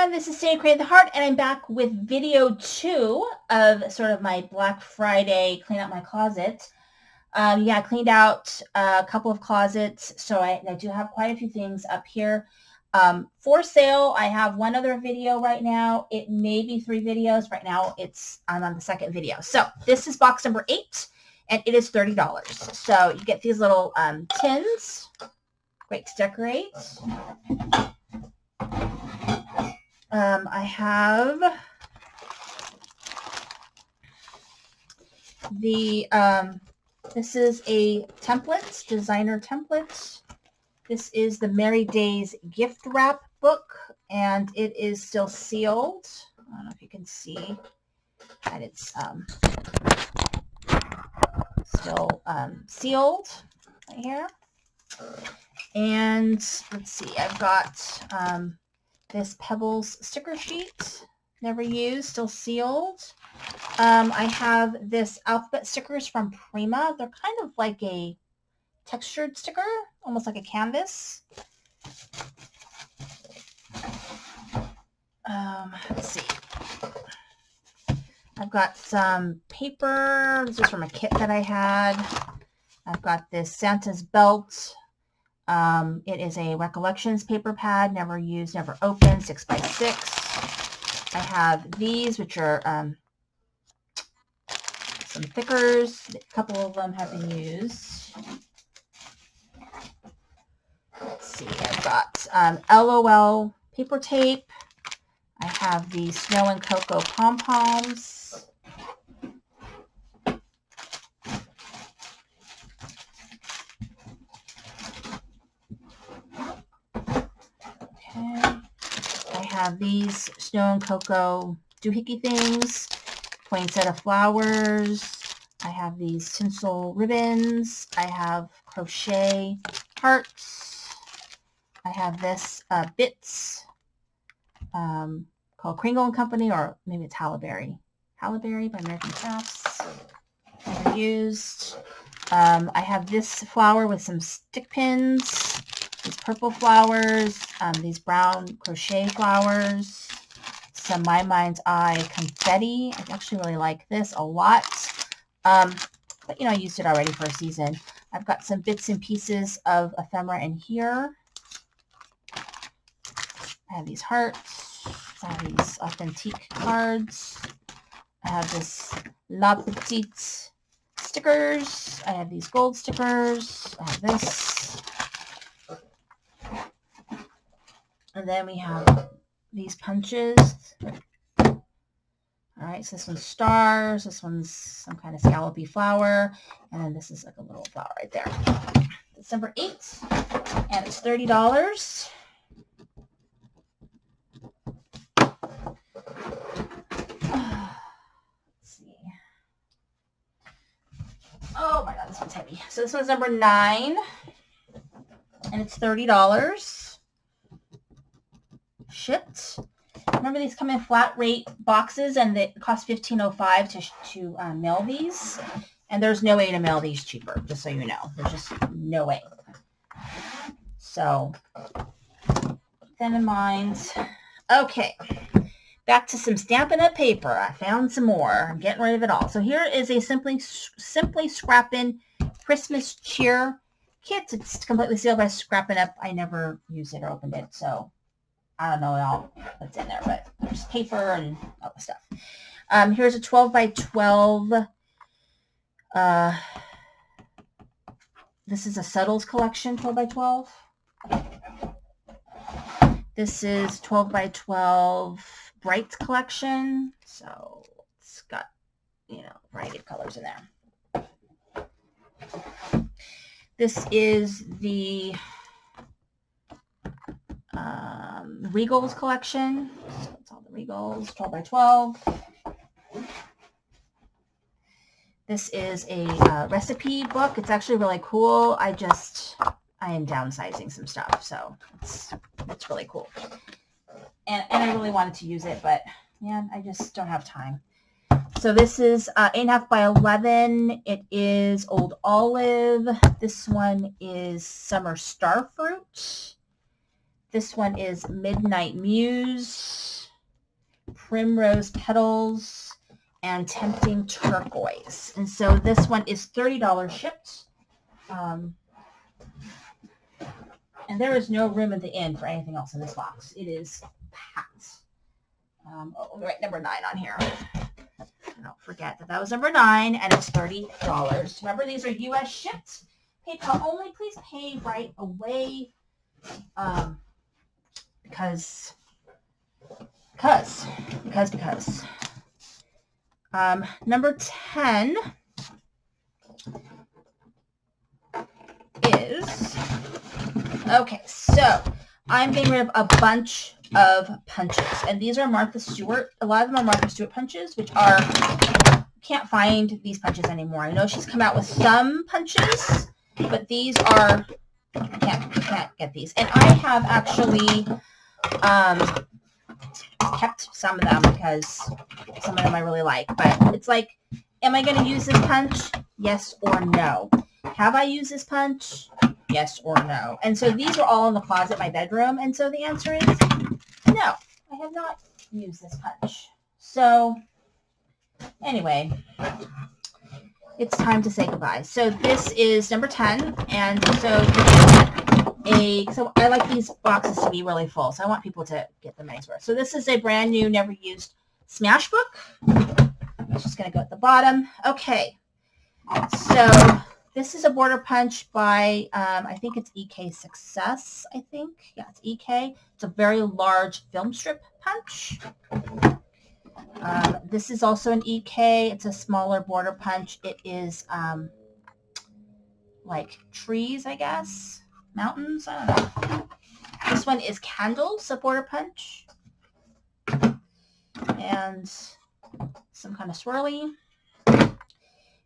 everyone, this is Sandy Creating the Heart, and I'm back with video 2 of sort of my Black Friday clean out my closet. I cleaned out a couple of closets, so I do have quite a few things up here. For sale, I have one other video right now. It may be 3 videos. Right now, I'm on the second video. So this is box number 8, and it is $30. So you get these little tins, great to decorate. I have the, this is a template, designer template. This is the Merry Days gift wrap book, and it is still sealed. I don't know if you can see that it's still sealed right here. And let's see, I've got this Pebbles sticker sheet, never used, still sealed. I have this alphabet stickers from Prima. They're kind of like a textured sticker, almost like a canvas. Let's see. I've got some paper. This is from a kit that I had. I've got this Santa's belt. It is a Recollections paper pad, never used, never opened, 6x6. I have these, which are some thickers. A couple of them have been used. Let's see, I've got LOL paper tape. I have the Snow and Cocoa pom-poms. I have these Snow and Cocoa doohickey things, poinsettia flowers. I have these tinsel ribbons. I have crochet hearts. I have this bits called Kringle and Company, or maybe it's Halle-Berry. Halle-Berry by American Crafts. Never used. I have this flower with some stick pins. These purple flowers, these brown crochet flowers, some My Mind's Eye confetti. I actually really like this a lot. But, I used it already for a season. I've got some bits and pieces of ephemera in here. I have these hearts. I have these authentique cards. I have this La Petite stickers. I have these gold stickers. I have this. And then we have these punches. All right, so this one's stars. This one's some kind of scallopy flower. And then this is like a little flower right there. It's number 8, and it's $30. Let's see. Oh my God, this one's heavy. So this one's number 9, and it's $30. Shipped. Remember, these come in flat rate boxes, and they cost $15.05 to mail these. And there's no way to mail these cheaper, just so you know. There's just no way. So keep that in mind. Okay, back to some Stampin' Up! Paper. I found some more. I'm getting rid of it all. So here is a Simply Scrappin' Christmas Cheer kit. It's completely sealed by Scrappin' Up! I never used it or opened it, so I don't know all what's in there, but there's paper and all the stuff. Here's a 12 by 12. This is a Subtles collection, 12 by 12. This is 12 by 12 Brights collection. So it's got, a variety of colors in there. This is the Regals collection. So it's all the Regals, 12 by 12. This is a recipe book. It's actually really cool. I am downsizing some stuff, so it's really cool. And I really wanted to use it, but man, I just don't have time. So this is 8.5 by 11. It is Old Olive. This one is Summer Starfruit. This one is Midnight Muse. Primrose Petals and Tempting Turquoise. And so this one is $30 shipped. And there is no room at the end for anything else in this box. It is packed. Let me write number 9 on here. Don't forget that was number 9, and it's $30. Remember, these are U.S. shipped. PayPal only. Please pay right away. Because. Number 10 is, okay, so I'm getting rid of a bunch of punches, and these are Martha Stewart. A lot of them are Martha Stewart punches, which are, can't find these punches anymore. I know she's come out with some punches, but these are, can't get these. And I have actually kept some of them because some of them I really like, but it's like, am I going to use this punch? Yes or no. Have I used this punch? Yes or no. And so these are all in the closet, my bedroom, and so the answer is no, I have not used this punch. So anyway, it's time to say goodbye. So this is number 10, and so I like these boxes to be really full, so I want people to get the money's worth. So this is a brand new, never used Smash book. It's just going to go at the bottom. Okay, so this is a border punch by, I think it's EK Success, I think. Yeah, it's EK. It's a very large film strip punch. This is also an EK. It's a smaller border punch. It is like trees, I guess. Mountains, I don't know. This one is Candles, a border punch. And some kind of swirly.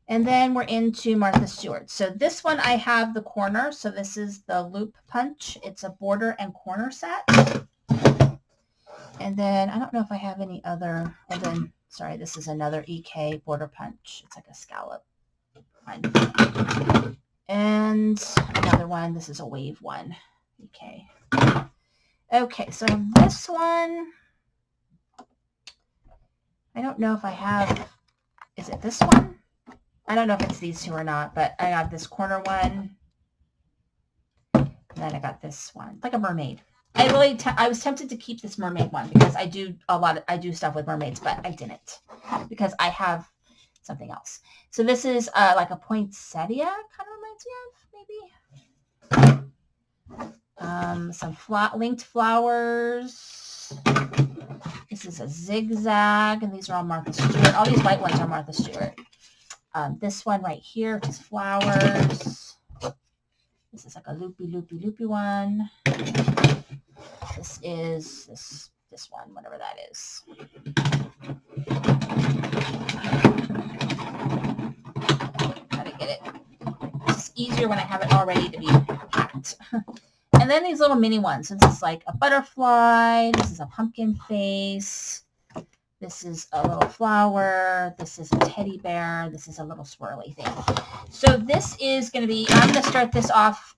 And then we're into Martha Stewart. So this one I have the corner. So this is the loop punch. It's a border and corner set. And then I don't know if I have any other. And then, sorry, this is another EK border punch. It's like a scallop one. And another one. This is a wave one. EK. Okay, so this one, I don't know if I have, is it this one? I don't know if it's these two or not, but I got this corner one. And then I got this one. It's like a mermaid. I was tempted to keep this mermaid one because I do stuff with mermaids, but I didn't because I have something else. So this is like a poinsettia, kind of reminds me of, maybe. Some linked flowers. This is a zigzag, and these are all Martha Stewart. All these white ones are Martha Stewart. This one right here, which is flowers. This is like a loopy one. This is this one, whatever that is. How to get it? It's easier when I have it all ready to be packed. And then these little mini ones. This is like a butterfly. This is a pumpkin face. This is a little flower. This is a teddy bear. This is a little swirly thing. So this is going to be, I'm going to start this off,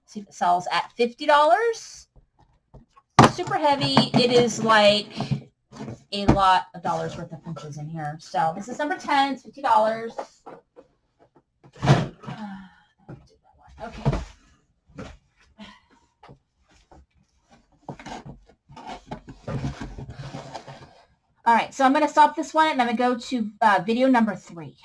see if it sells at $50. Super heavy. It is like a lot of dollars worth of punches in here. So this is number 10. It's $50. Okay. All right, so I'm going to stop this one, and I'm going to go to video number 3.